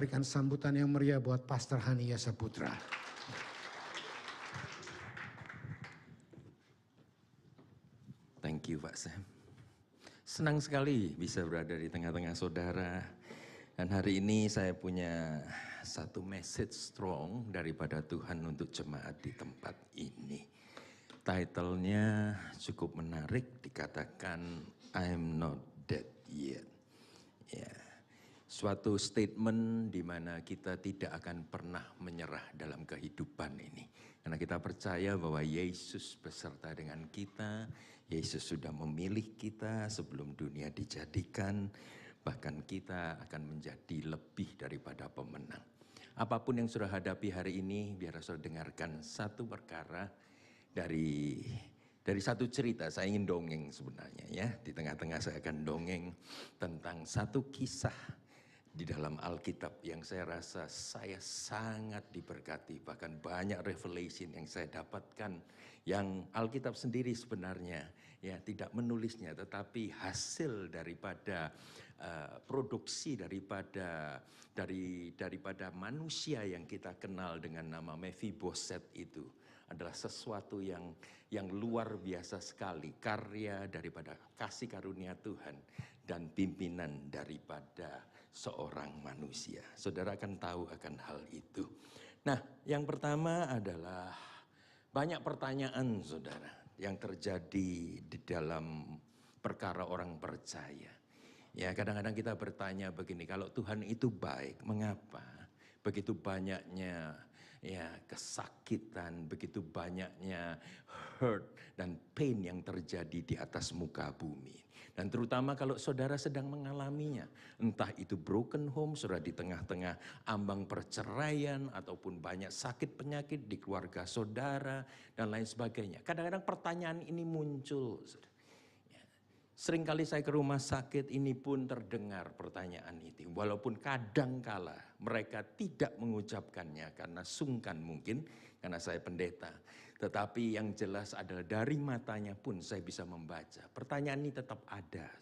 Berikan sambutan yang meriah buat Pastor Hani Saputra. Thank you Pak Sam. Senang sekali bisa berada di tengah-tengah saudara. Dan hari ini saya punya satu message strong daripada Tuhan untuk jemaat di tempat ini. Title-nya cukup menarik, dikatakan I'm not dead yet. Ya, suatu statement di mana kita tidak akan pernah menyerah dalam kehidupan ini. Karena kita percaya bahwa Yesus beserta dengan kita, Yesus sudah memilih kita sebelum dunia dijadikan, bahkan kita akan menjadi lebih daripada pemenang. Apapun yang sudah hadapi hari ini, biar saudara dengarkan satu perkara dari satu cerita. Saya ingin dongeng sebenarnya ya. Di tengah-tengah saya akan dongeng tentang satu kisah di dalam Alkitab yang saya rasa saya sangat diberkati. Bahkan banyak revelation yang saya dapatkan yang Alkitab sendiri sebenarnya ya tidak menulisnya, tetapi hasil daripada produksi daripada manusia yang kita kenal dengan nama Mephiboset itu adalah sesuatu yang luar biasa sekali, karya daripada kasih karunia Tuhan dan pimpinan daripada seorang manusia. Saudara akan tahu akan hal itu. Nah, yang pertama adalah banyak pertanyaan saudara yang terjadi di dalam perkara orang percaya. Ya, kadang-kadang kita bertanya begini, kalau Tuhan itu baik, mengapa begitu banyaknya ya kesakitan, begitu banyaknya hurt dan pain yang terjadi di atas muka bumi. Dan terutama kalau saudara sedang mengalaminya, entah itu broken home, saudara di tengah-tengah ambang perceraian, ataupun banyak sakit penyakit di keluarga saudara, dan lain sebagainya. Kadang-kadang pertanyaan ini muncul, saudara. Seringkali saya ke rumah sakit ini pun terdengar pertanyaan itu. Walaupun kadangkala mereka tidak mengucapkannya karena sungkan mungkin, karena saya pendeta. Tetapi yang jelas adalah dari matanya pun saya bisa membaca. Pertanyaan ini tetap ada.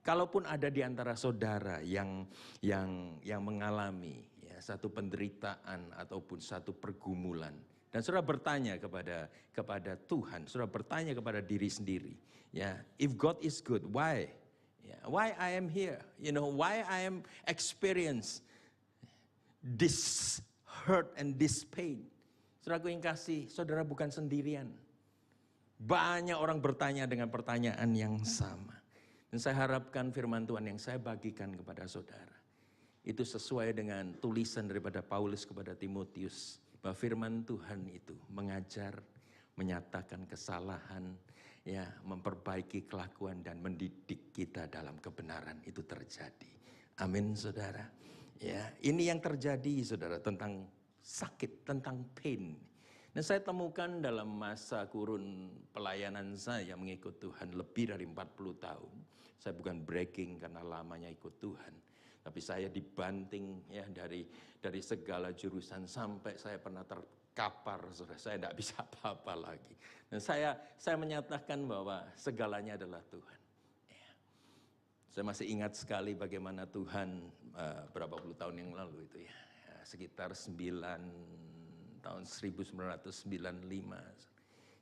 Kalaupun ada di antara saudara yang mengalami ya, satu penderitaan ataupun satu pergumulan, dan saudara bertanya kepada Tuhan, saudara bertanya kepada diri sendiri, ya, if God is good, why? Ya, why I am here? You know, why I am experience this hurt and this pain? Saudaraku yang kasih, saudara bukan sendirian. Banyak orang bertanya dengan pertanyaan yang sama. Dan saya harapkan firman Tuhan yang saya bagikan kepada saudara, itu sesuai dengan tulisan daripada Paulus kepada Timotius. Bahwa firman Tuhan itu mengajar, menyatakan kesalahan, ya, memperbaiki kelakuan dan mendidik kita dalam kebenaran itu terjadi. Amin, saudara. Ya, ini yang terjadi, saudara, tentang sakit, tentang pain. Dan saya temukan dalam masa kurun pelayanan saya mengikut Tuhan lebih dari 40 tahun. Saya bukan bragging karena lamanya ikut Tuhan, tapi saya dibanting ya dari segala jurusan sampai saya pernah terkapar, saudara. Saya tidak bisa apa-apa lagi. Dan saya menyatakan bahwa segalanya adalah Tuhan. Ya. Saya masih ingat sekali bagaimana Tuhan berapa puluh tahun yang lalu itu ya, sekitar tahun 1995.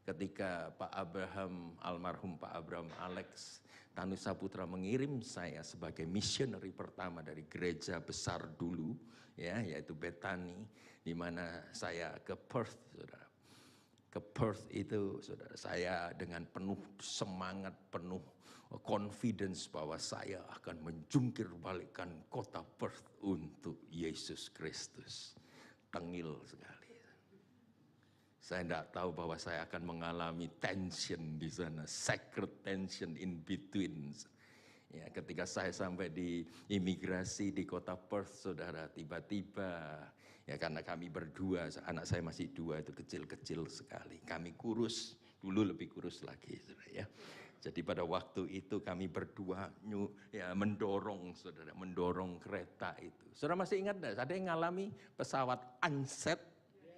Ketika Pak Abraham, almarhum Pak Abraham Alex Tanu Saputra mengirim saya sebagai missionary pertama dari gereja besar dulu, ya, yaitu Bethany, di mana saya ke Perth, saudara. Ke Perth itu, saudara, saya dengan penuh semangat, penuh confidence bahwa saya akan menjungkir balikkan kota Perth untuk Yesus Kristus. Tengil sekali. Saya tidak tahu bahwa saya akan mengalami tension di sana, sacred tension in between. Ya, ketika saya sampai di imigrasi di kota Perth, saudara, tiba-tiba, ya karena kami berdua, anak saya masih 2, itu kecil-kecil sekali. Kami kurus, dulu lebih kurus lagi, saudara, ya. Jadi pada waktu itu kami berdua ya, mendorong kereta itu. Saudara masih ingat enggak? Ada yang ngalami pesawat Ansett?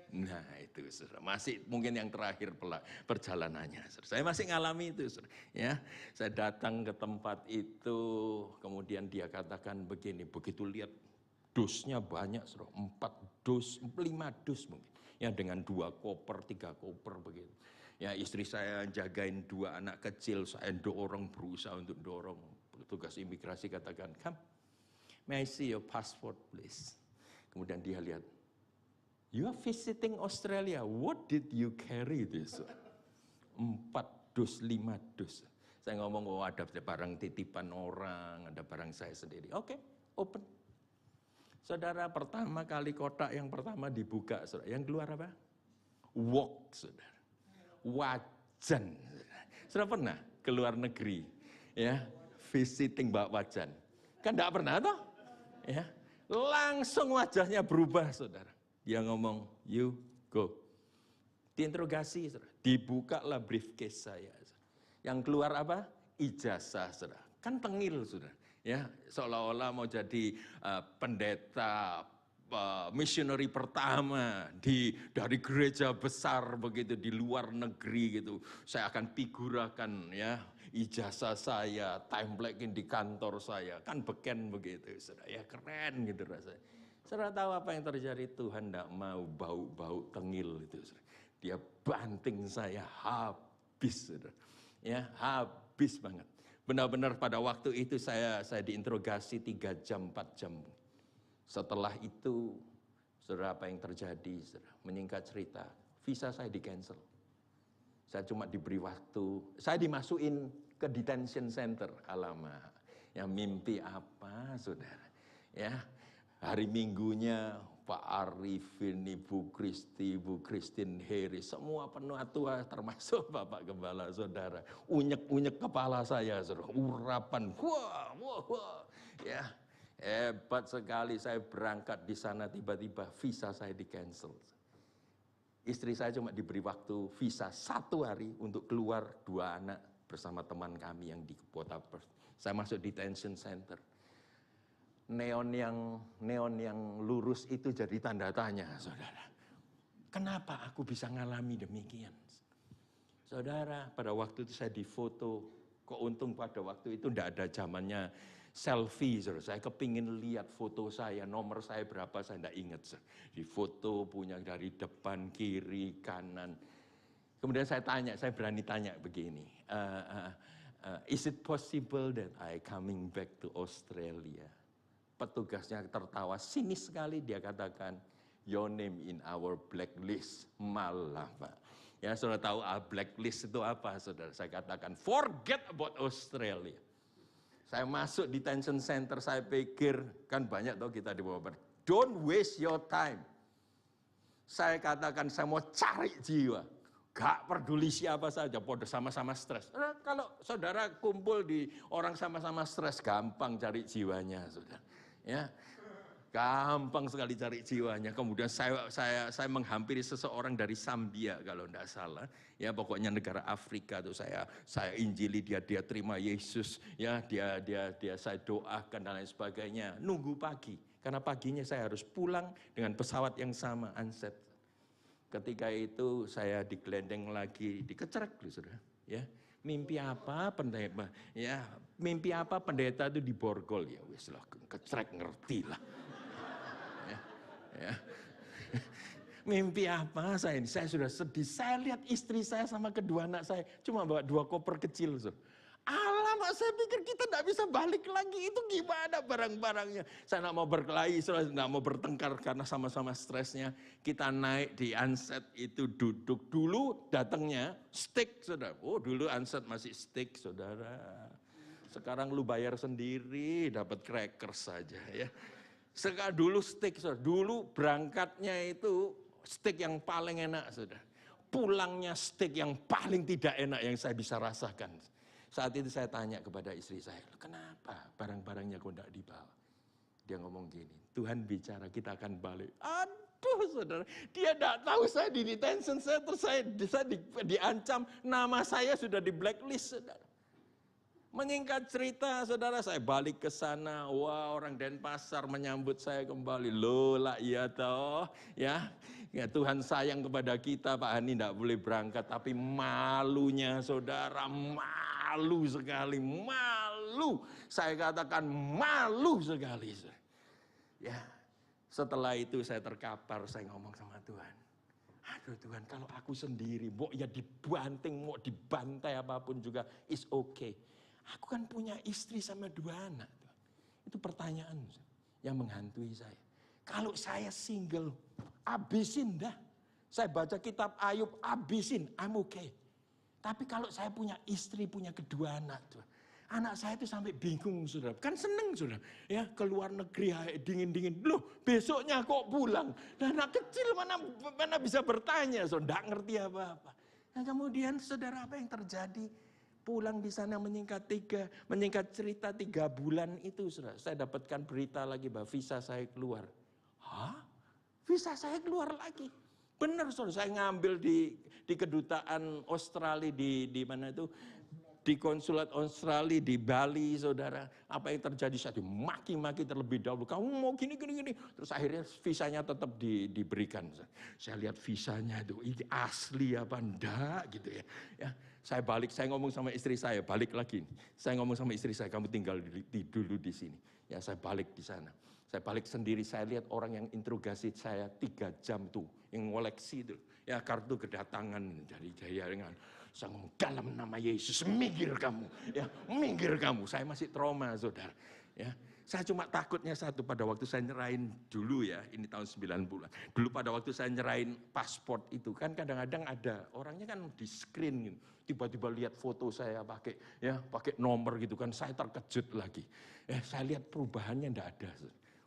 Nah itu saudara, masih mungkin yang terakhir perjalanannya. Saudara. Saya masih ngalami itu, saudara. Ya, saya datang ke tempat itu, kemudian dia katakan begini, begitu lihat dusnya banyak, saudara. 4 dus, 5 dus mungkin. Ya dengan 2 koper, 3 koper begitu. Ya istri saya jagain 2 anak kecil, saya berusaha untuk dorong. Petugas imigrasi katakan, "Come, may I see your passport please?" Kemudian dia lihat, "You are visiting Australia, what did you carry this?" 4 dus, 5 dus. Saya ngomong, oh ada barang titipan orang, ada barang saya sendiri. Oke, open. Saudara, pertama kali kotak yang pertama dibuka, saudara. Yang keluar apa? Wok, saudara. Wajan. Saudara pernah ke luar negeri, ya, visiting bawa wajan? Kan enggak pernah toh? Ya, langsung wajahnya berubah, saudara. Dia ngomong, "You go." Diinterogasi, saudara. Dibukalah briefcase saya. Yang keluar apa? Ijazah, saudara. Kan tengil, saudara. Ya, seolah-olah mau jadi pendeta missionary pertama dari gereja besar begitu di luar negeri gitu. Saya akan figurakan ya ijazah saya, templekin di kantor saya. Kan beken begitu, saudara. Ya keren gitu rasanya. Saudara tahu apa yang terjadi? Tuhan tidak mau bau-bau tengil itu, saudara. Dia banting saya habis, saudara. Ya, habis banget. Benar-benar pada waktu itu saya diinterogasi 3 jam, 4 jam. Setelah itu, saudara apa yang terjadi? Saudara, menyingkat cerita, visa saya di-cancel. Saya cuma diberi waktu, saya dimasukin ke detention center. Alamak, ya mimpi apa, saudara? Ya, hari Minggunya Pak Arifin, Ibu Kristi, Ibu Christine Heri, semua penuh tua termasuk Bapak Gembala, saudara. Unyek-unyek kepala saya, saudara. Urapan, wah. Ya, hebat sekali saya berangkat di sana tiba-tiba visa saya di-cancel. Istri saya cuma diberi waktu visa 1 hari untuk keluar 2 anak bersama teman kami yang di kota Perth. Saya masuk detention center. Neon yang lurus itu jadi tanda tanya, saudara. Kenapa aku bisa ngalami demikian? Saudara, pada waktu itu saya difoto. Kok untung pada waktu itu tidak ada zamannya selfie, saudara. Saya kepingin lihat foto saya, nomor saya berapa saya tidak ingat. Saudara. Di foto punya dari depan, kiri, kanan. Kemudian saya berani tanya begini. Is it possible that I coming back to Australia? Petugasnya tertawa sinis sekali, dia katakan, "Your name in our blacklist." Malah, Pak. Ya, saudara tahu blacklist itu apa, saudara? Saya katakan, forget about Australia. Saya masuk detention center, saya pikir, kan banyak tau kita di bawah. Don't waste your time. Saya katakan, saya mau cari jiwa. Gak peduli siapa saja, podo sama-sama stres. Kalau saudara kumpul di orang sama-sama stres, gampang cari jiwanya, saudara. Ya, gampang sekali cari jiwanya. Kemudian saya menghampiri seseorang dari Zambia kalau tidak salah. Ya, pokoknya negara Afrika tuh saya injili dia terima Yesus. Ya, dia saya doakan dan lain sebagainya. Nunggu pagi, karena paginya saya harus pulang dengan pesawat yang sama, Ansett. Ketika itu saya digelendeng lagi, dikecerek dulu, saudara. Ya. Mimpi apa pendeta? Ya, mimpi apa pendeta itu di borgol, ya wis lah, kecrek ngerti lah. Ya. Mimpi apa saya ini? Saya sudah sedih. Saya lihat istri saya sama kedua anak saya cuma bawa 2 koper kecil, so. Alamak, saya pikir kita tidak bisa balik lagi. Itu gimana barang-barangnya? Saya tidak mau berkelahi, saya tidak mau bertengkar karena sama-sama stresnya. Kita naik di Ansett itu duduk dulu, datangnya steak, saudara. Oh, dulu Ansett masih steak, saudara. Sekarang lu bayar sendiri, dapat cracker saja, ya. Sekarang dulu steak, saudara. Dulu berangkatnya itu steak yang paling enak, saudara. Pulangnya steak yang paling tidak enak yang saya bisa rasakan. Saat itu saya tanya kepada istri saya, "Kenapa barang-barangnya kok tidak dibawa?" Dia ngomong gini, "Tuhan bicara kita akan balik." Aduh, saudara, dia tidak tahu saya di detention center, saya diancam, nama saya sudah di blacklist, saudara. Menyingkat cerita, saudara, saya balik ke sana. Wah, orang Denpasar menyambut saya kembali. Loh lah, iya toh, ya. Ya, Tuhan sayang kepada kita, Pak Hani tidak boleh berangkat, tapi malunya, saudara, malu sekali, malu. Saya katakan malu sekali. Ya, Setelah itu saya terkapar, saya ngomong sama Tuhan. Aduh Tuhan, kalau aku sendiri, mau ya dibanting, mau dibantai apapun juga, is okay. Aku kan punya istri sama 2 anak. Itu pertanyaan yang menghantui saya. Kalau saya single, abisin dah. Saya baca kitab Ayub, abisin, I'm okay. Tapi kalau saya punya istri, punya 2 anak, anak saya itu sampai bingung, saudara. Kan seneng, saudara. Ya, ke luar negeri, dingin-dingin. Loh, besoknya kok pulang? Dan anak kecil mana bisa bertanya, saudara. Nggak ngerti apa-apa. Nah, kemudian, saudara, apa yang terjadi? Pulang di sana menyingkat cerita 3 bulan itu, saudara. Saya dapatkan berita lagi bahwa visa saya keluar. Hah? Visa saya keluar lagi? Benar, saudara. Saya ngambil di kedutaan Australia di mana itu? Di konsulat Australia di Bali, saudara. Apa yang terjadi? Saya dimaki-maki terlebih dahulu. Kamu mau gini. Terus akhirnya visanya tetap diberikan. Saya lihat visanya itu, ini asli apa enggak gitu ya. Saya balik, saya ngomong sama istri saya, balik lagi. Saya ngomong sama istri saya, kamu tinggal dulu di sini. Ya, saya balik di sana. Saya balik sendiri, saya lihat orang yang interogasi saya 3 jam tuh, yang ngoleksi itu. Ya, kartu kedatangan dari jaringan. Saya ngomong, dalam nama Yesus, minggir kamu. Ya, minggir kamu. Saya masih trauma, saudara. Ya, saya cuma takutnya satu, pada waktu saya nyerahin dulu ya, ini tahun 90-an. Dulu pada waktu saya nyerahin paspor itu, kan kadang-kadang ada, orangnya kan di screen gitu. Tiba-tiba lihat foto saya pakai nomor gitu kan, saya terkejut lagi. Saya lihat perubahannya enggak ada.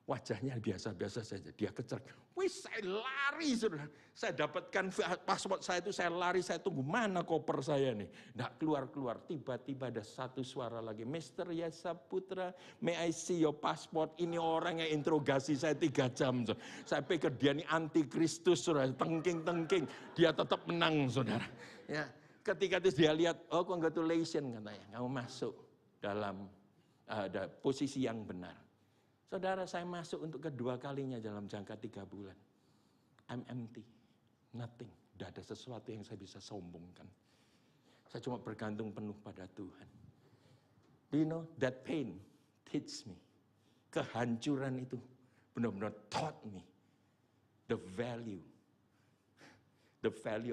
Wajahnya biasa-biasa saja, dia kecer. Wih, saya lari, saudara. Saya dapatkan paspor saya itu, saya lari, saya tunggu mana koper saya nih. Nggak keluar-keluar, tiba-tiba ada satu suara lagi. Mr. Yesa Putra, may I see your passport? Ini orang yang interogasi saya 3 jam. Saudara. Saya pikir dia ini antikristus, saudara. Tengking-tengking, dia tetap menang, saudara. Ya, ketika itu dia lihat, oh congratulations katanya, kamu masuk dalam posisi yang benar. Saudara, saya masuk untuk kedua kalinya dalam jangka 3 bulan. I'm empty, nothing. Tidak ada sesuatu yang saya bisa sombongkan. Saya cuma bergantung penuh pada Tuhan. Do you know, that pain teach me. Kehancuran itu benar-benar taught me the value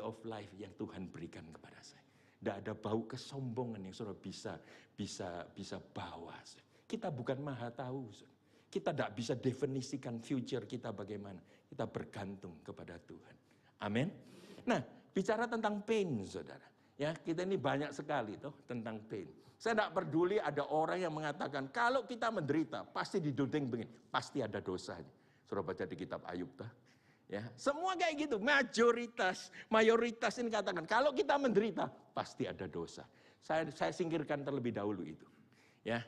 of life yang Tuhan berikan kepada saya. Tidak ada bau kesombongan yang saudara bisa bawa. Kita bukan maha tahu, saudara. Kita tidak bisa definisikan future kita bagaimana. Kita bergantung kepada Tuhan. Amin. Nah, bicara tentang pain, saudara. Ya, kita ini banyak sekali tuh tentang pain. Saya tidak peduli ada orang yang mengatakan kalau kita menderita pasti diduding begini, pasti ada dosanya. Saudara baca di kitab Ayub tuh. Ya, semua kayak gitu. Mayoritas ini katakan kalau kita menderita pasti ada dosa. Saya singkirkan terlebih dahulu itu. Ya.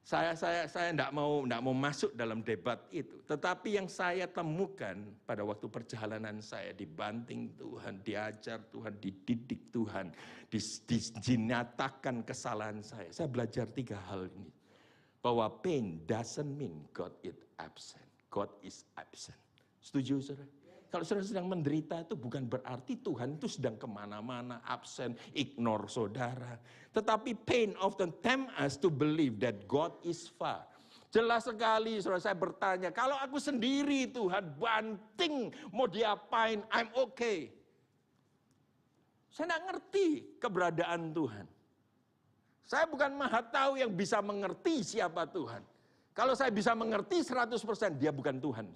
Saya tidak mau masuk dalam debat itu. Tetapi yang saya temukan pada waktu perjalanan saya dibanting Tuhan, diajar Tuhan, dididik Tuhan, dinyatakan kesalahan saya. Saya belajar 3 hal ini. Bahwa pain doesn't mean God is absent. God is absent. Setuju, saudara? Kalau saudara sedang menderita itu bukan berarti Tuhan itu sedang kemana-mana, absen, ignore saudara. Tetapi pain often tempt us to believe that God is far. Jelas sekali saudara, saya bertanya, kalau aku sendiri Tuhan banting, mau diapain, I'm okay. Saya tidak ngerti keberadaan Tuhan. Saya bukan maha tahu yang bisa mengerti siapa Tuhan. Kalau saya bisa mengerti 100%, dia bukan Tuhan.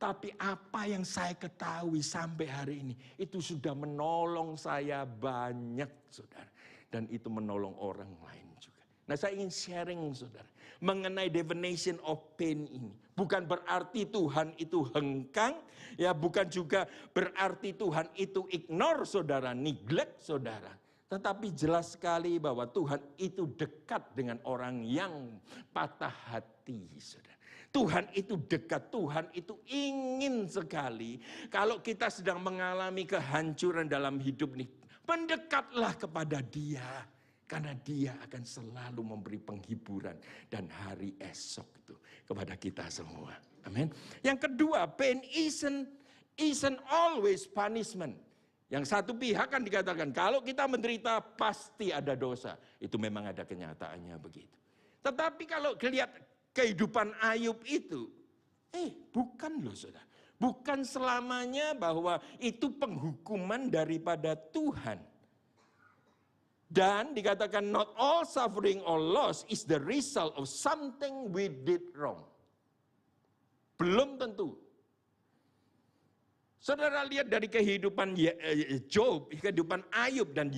Tapi apa yang saya ketahui sampai hari ini, itu sudah menolong saya banyak, saudara. Dan itu menolong orang lain juga. Nah, saya ingin sharing, saudara, mengenai definition of pain ini. Bukan berarti Tuhan itu hengkang, ya bukan juga berarti Tuhan itu ignore, saudara, neglect, saudara. Tetapi jelas sekali bahwa Tuhan itu dekat dengan orang yang patah hati, saudara. Tuhan itu dekat, Tuhan itu ingin sekali. Kalau kita sedang mengalami kehancuran dalam hidup nih, mendekatlah kepada Dia. Karena Dia akan selalu memberi penghiburan dan hari esok itu kepada kita semua. Amin. Yang kedua, pain isn't always punishment. Yang satu pihak kan dikatakan, kalau kita menderita pasti ada dosa. Itu memang ada kenyataannya begitu. Tetapi kalau lihat kehidupan Ayub itu, Bukan loh saudara. Bukan selamanya bahwa itu penghukuman daripada Tuhan. Dan dikatakan not all suffering or loss is the result of something we did wrong. Belum tentu. Saudara lihat dari kehidupan Job, kehidupan Ayub dan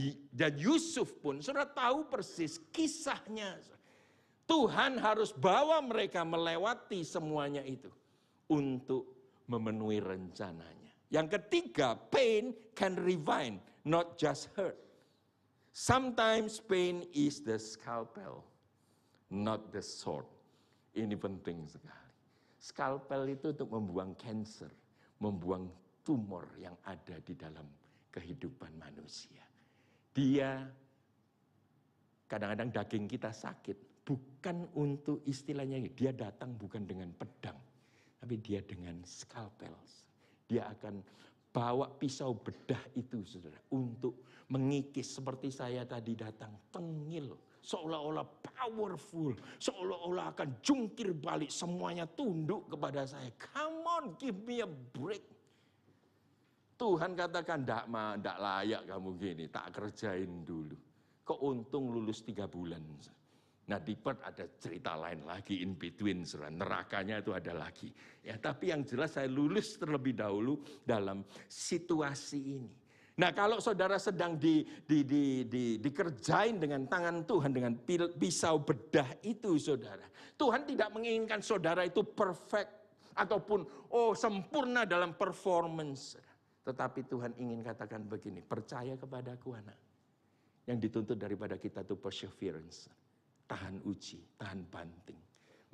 Yusuf pun, saudara tahu persis kisahnya. Tuhan harus bawa mereka melewati semuanya itu untuk memenuhi rencananya. Yang ketiga, pain can refine, not just hurt. Sometimes pain is the scalpel, not the sword. Ini penting sekali. Scalpel itu untuk membuang cancer, membuang tumor yang ada di dalam kehidupan manusia. Dia kadang-kadang daging kita sakit, bukan untuk istilahnya, dia datang bukan dengan pedang, tapi dia dengan scalpel. Dia akan bawa pisau bedah itu, saudara, untuk mengikis seperti saya tadi datang, tengil, seolah-olah powerful, seolah-olah akan jungkir balik, semuanya tunduk kepada saya. Come on, give me a break. Tuhan katakan, ndak layak kamu gini, tak kerjain dulu. Kok untung lulus 3 bulan. Nah di Perth ada cerita lain lagi, in between, nerakanya itu ada lagi. Ya, tapi yang jelas saya lulus terlebih dahulu dalam situasi ini. Nah kalau saudara sedang dikerjain dengan tangan Tuhan, dengan pisau bedah itu saudara. Tuhan tidak menginginkan saudara itu perfect, ataupun sempurna dalam performance. Tetapi Tuhan ingin katakan begini, percaya kepadaku anak. Yang dituntut daripada kita itu perseverance. Tahan uji, tahan banting.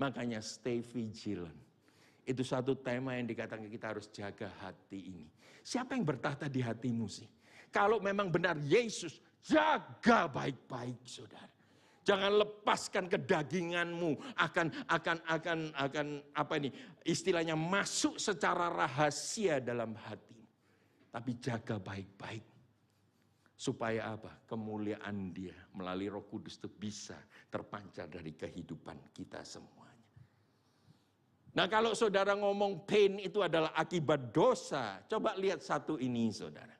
Makanya stay vigilant. Itu satu tema yang dikatakan kita harus jaga hati ini. Siapa yang bertahta di hatimu sih? Kalau memang benar Yesus, jaga baik-baik saudara. Jangan lepaskan kedaginganmu akan apa ini? Istilahnya masuk secara rahasia dalam hatimu. Tapi jaga baik-baik. Supaya apa? Kemuliaan Dia melalui Roh Kudus itu bisa terpancar dari kehidupan kita semuanya. Nah kalau saudara ngomong pain itu adalah akibat dosa, coba lihat satu ini saudara.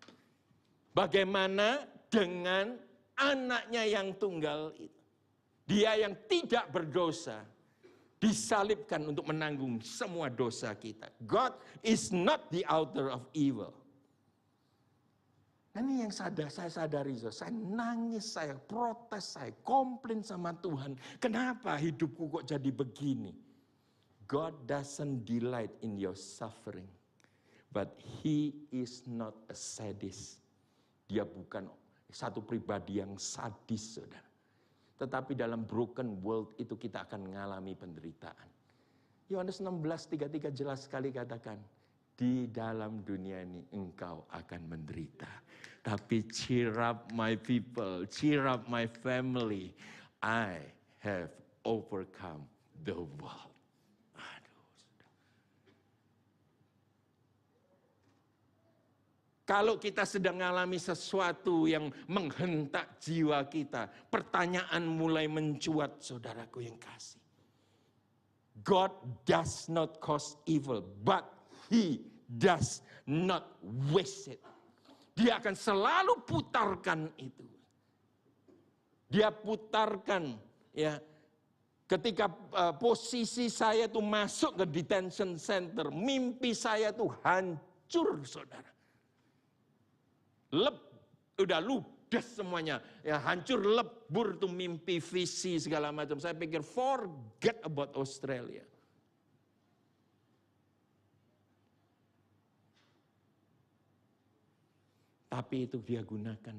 Bagaimana dengan anaknya yang tunggal itu? Dia yang tidak berdosa disalibkan untuk menanggung semua dosa kita. God is not the author of evil. Nah, ini yang saya sadari, saya nangis, saya protes, saya komplain sama Tuhan. Kenapa hidupku kok jadi begini? God doesn't delight in your suffering. But He is not a sadist. Dia bukan satu pribadi yang sadis, saudara. Tetapi dalam broken world itu kita akan mengalami penderitaan. Yohanes 16:33 jelas sekali katakan, di dalam dunia ini engkau akan menderita. Tapi cheer up my people, cheer up my family. I have overcome the world. Aduh. Kalau kita sedang mengalami sesuatu yang menghentak jiwa kita, pertanyaan mulai mencuat, saudaraku yang kasih. God does not cause evil, but He does not waste it. Dia akan selalu putarkan itu. Dia putarkan ya. Ketika posisi saya tuh masuk ke detention center, mimpi saya tuh hancur, saudara. Udah ludes semuanya. Ya hancur lebur tuh mimpi, visi segala macam. Saya pikir forget about Australia. Tapi itu dia gunakan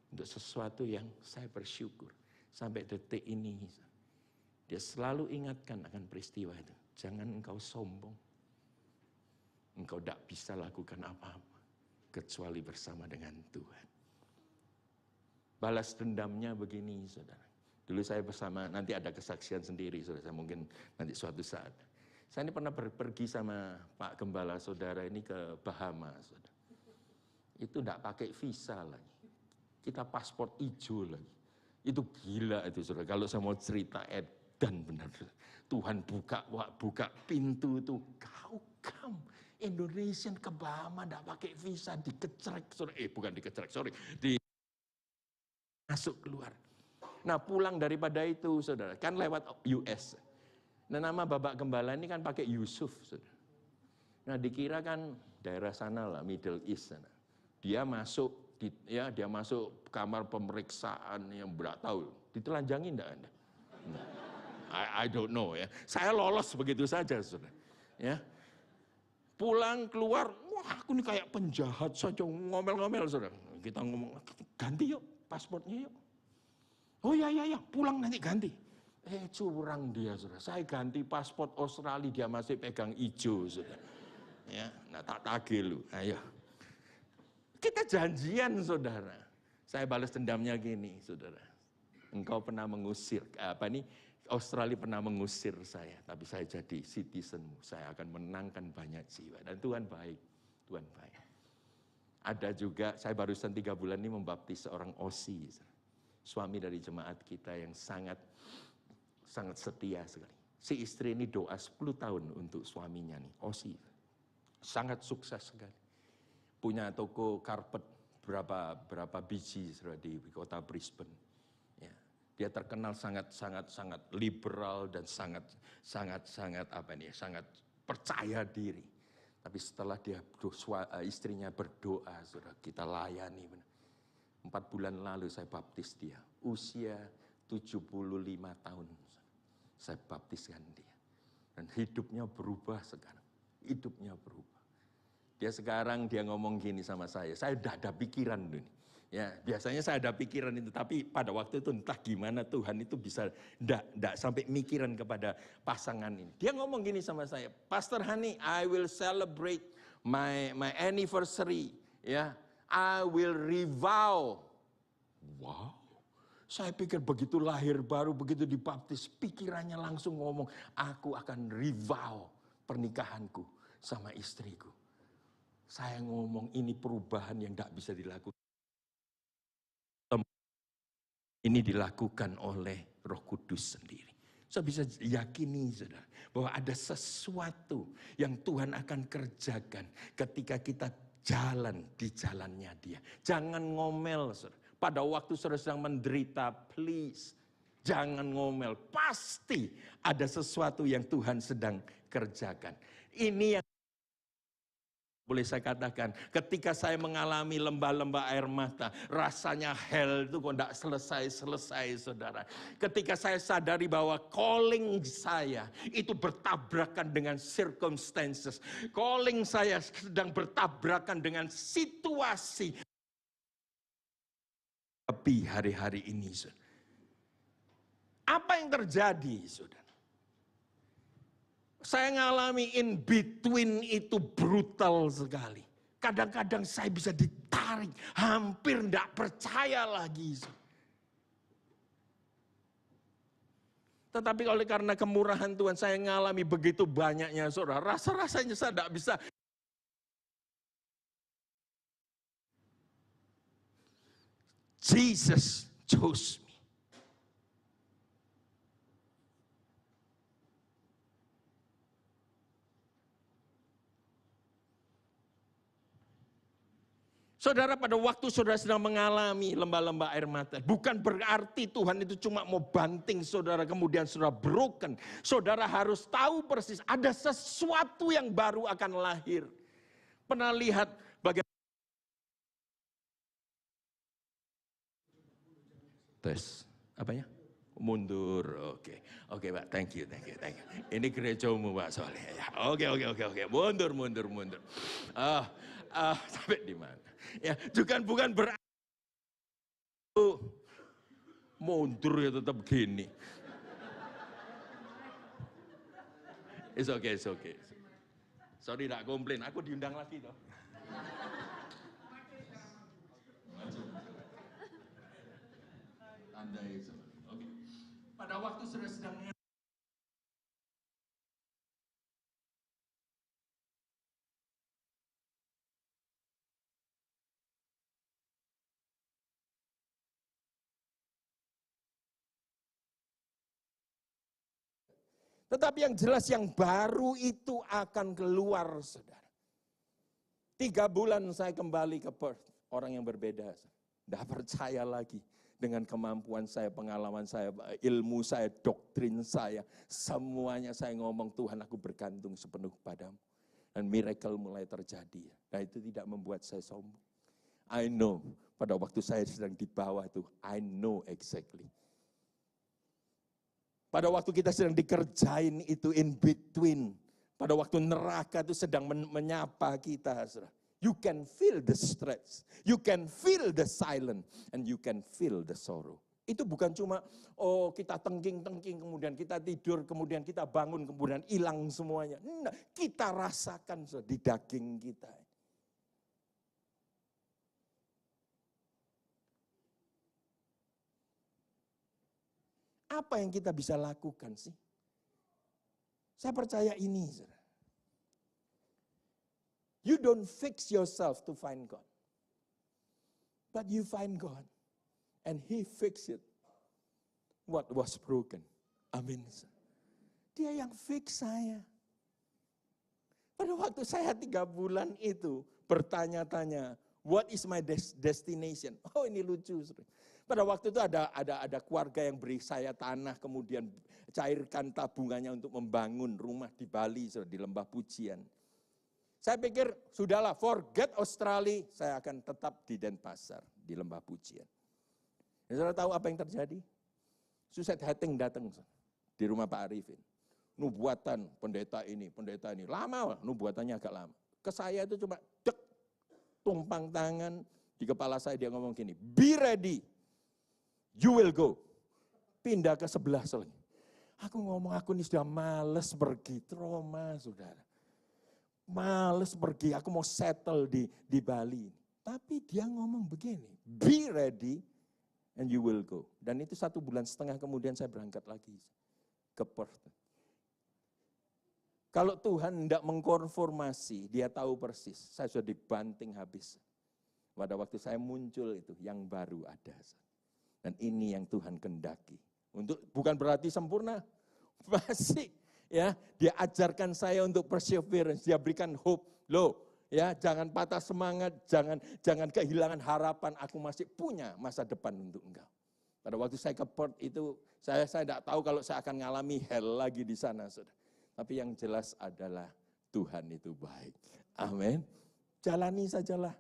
untuk sesuatu yang saya bersyukur. Sampai detik ini. Dia selalu ingatkan akan peristiwa itu. Jangan engkau sombong. Engkau tidak bisa lakukan apa-apa. Kecuali bersama dengan Tuhan. Balas dendamnya begini, saudara. Dulu saya bersama, nanti ada kesaksian sendiri, saudara. Saya mungkin nanti suatu saat. Saya ini pernah pergi sama Pak Gembala saudara ini ke Bahamas, saudara. Itu enggak pakai visa lagi. Kita paspor hijau lagi. Itu gila itu saudara. Kalau saya mau cerita Dan benar, Tuhan buka pintu itu. How come Indonesian ke Bahama enggak pakai visa, dikecerek, bukan dikecerek, masuk keluar. Nah pulang daripada itu saudara, kan lewat US. Nah nama Bapak Gembala ini kan pakai Yusuf, saudara. Nah dikira kan daerah sana lah, Middle East sana. Dia masuk, dia masuk kamar pemeriksaan yang berat tahu, ditelanjangi enggak Anda? I don't know ya. Saya lolos begitu saja, saudara. Ya. Pulang keluar, wah aku ini kayak penjahat saja, ngomel-ngomel, saudara. Kita ngomong, ganti yuk pasportnya yuk. Oh ya, pulang nanti ganti. Curang dia, saudara. Saya ganti paspor Australia, dia masih pegang hijau, saudara. Ya, nah tak tagih lu, ayo. Kita janjian, saudara. Saya balas dendamnya gini, saudara. Engkau pernah mengusir, Australia pernah mengusir saya, tapi saya jadi citizenmu. Saya akan menangkan banyak jiwa. Dan Tuhan baik, Tuhan baik. Ada juga, saya barusan 3 bulan ini membaptis seorang Osi, suami dari jemaat kita yang sangat setia sekali. Si istri ini doa 10 tahun untuk suaminya nih, Osi. Sangat sukses sekali. Punya toko karpet berapa biji di kota Brisbane. Dia terkenal sangat liberal dan sangat percaya diri. Tapi setelah istrinya berdoa, saudara, kita layani. 4 bulan lalu saya baptis dia, usia 75 tahun. Saya baptiskan dia. Dan hidupnya berubah sekarang. Hidupnya berubah. Dia ngomong gini sama saya udah ada pikiran nih. Ya, biasanya saya ada pikiran itu, tapi pada waktu itu entah gimana Tuhan itu bisa enggak sampai mikiran kepada pasangan ini. Dia ngomong gini sama saya, Pastor Hani, I will celebrate my anniversary, ya. I will revow. Wow. Saya pikir begitu lahir baru, begitu dibaptis, pikirannya langsung ngomong, aku akan revow pernikahanku sama istriku. Saya ngomong ini perubahan yang enggak bisa dilakukan. Ini dilakukan oleh Roh Kudus sendiri. Saya bisa yakini, saudara, bahwa ada sesuatu yang Tuhan akan kerjakan ketika kita jalan di jalannya Dia. Jangan ngomel, saudara. Pada waktu saudara sedang menderita, please, jangan ngomel. Pasti ada sesuatu yang Tuhan sedang kerjakan. Ini yang boleh saya katakan, ketika saya mengalami lembah-lembah air mata, rasanya hell itu kok tidak selesai-selesai, saudara. Ketika saya sadari bahwa calling saya itu bertabrakan dengan circumstances. Calling saya sedang bertabrakan dengan situasi. Tapi hari-hari ini, saudara, apa yang terjadi, saudara? Saya ngalami in between itu brutal sekali. Kadang-kadang saya bisa ditarik, hampir tidak percaya lagi. Tetapi oleh karena kemurahan Tuhan, saya ngalami begitu banyaknya, saudara. Rasa-rasanya saya tidak bisa. Jesus chose me. Saudara, pada waktu saudara sedang mengalami lembah-lembah air mata, bukan berarti Tuhan itu cuma mau banting saudara, kemudian saudara broken. Saudara harus tahu persis ada sesuatu yang baru akan lahir. Pernah lihat bagaimana? Tes, apanya? Mundur, oke, Pak, thank you. Ini gerejamu Pak soalnya. Oke, mundur. Sampai di mana? Ya, bukan berarti mundur ya tetap gini. It's okay. Sorry, tidak komplain. Aku diundang lagi toh. Tandai, oke. Pada waktu sudah sedang Tetapi yang jelas yang baru itu akan keluar, saudara. 3 bulan saya kembali ke Perth, orang yang berbeda. Tidak percaya lagi dengan kemampuan saya, pengalaman saya, ilmu saya, doktrin saya. Semuanya saya ngomong, Tuhan aku bergantung sepenuh padamu. Dan miracle mulai terjadi. Nah itu tidak membuat saya sombong. I know, pada waktu saya sedang di bawah itu, I know exactly. Pada waktu kita sedang dikerjain itu in between. Pada waktu neraka itu sedang menyapa kita. You can feel the stress. You can feel the silence. And you can feel the sorrow. Itu bukan cuma, oh kita tengking-tengking, kemudian kita tidur, kemudian kita bangun, kemudian hilang semuanya. Nah, kita rasakan di daging kita. Apa yang kita bisa lakukan sih? Saya percaya ini, saudara. You don't fix yourself to find God. But you find God. And He fixed it. What was broken. Amin. Dia yang fix saya. Pada waktu saya 3 bulan itu bertanya-tanya, what is my destination? Oh ini lucu. Pada waktu itu ada keluarga yang beri saya tanah, kemudian cairkan tabungannya untuk membangun rumah di Bali, di Lembah Pujian. Saya pikir, sudahlah, forget Australia, saya akan tetap di Denpasar, di Lembah Pujian. Dan saudara tahu apa yang terjadi? Suicide Hating datang di rumah Pak Arifin. Nubuatan pendeta ini, lama, nubuatannya agak lama. Ke saya itu cuma tumpang tangan, di kepala saya dia ngomong gini, be ready, you will go. Pindah ke sebelah lagi. Aku ngomong, aku ini sudah males pergi, trauma saudara. Males pergi, aku mau settle di Bali. Tapi dia ngomong begini, be ready and you will go. Dan itu 1,5 bulan kemudian saya berangkat lagi ke Perth. Kalau Tuhan tidak mengkonfirmasi, dia tahu persis, saya sudah dibanting habis. Pada waktu saya muncul itu, yang baru ada. Dan ini yang Tuhan kendaki. Bukan berarti sempurna, masih. Ya, dia ajarkan saya untuk perseverance, dia berikan hope. Loh, ya, jangan patah semangat, jangan kehilangan harapan, aku masih punya masa depan untuk engkau. Pada waktu saya ke Perth itu, saya tidak tahu kalau saya akan mengalami hell lagi di sana, saudara. Tapi yang jelas adalah Tuhan itu baik. Amin. Jalani sajalah,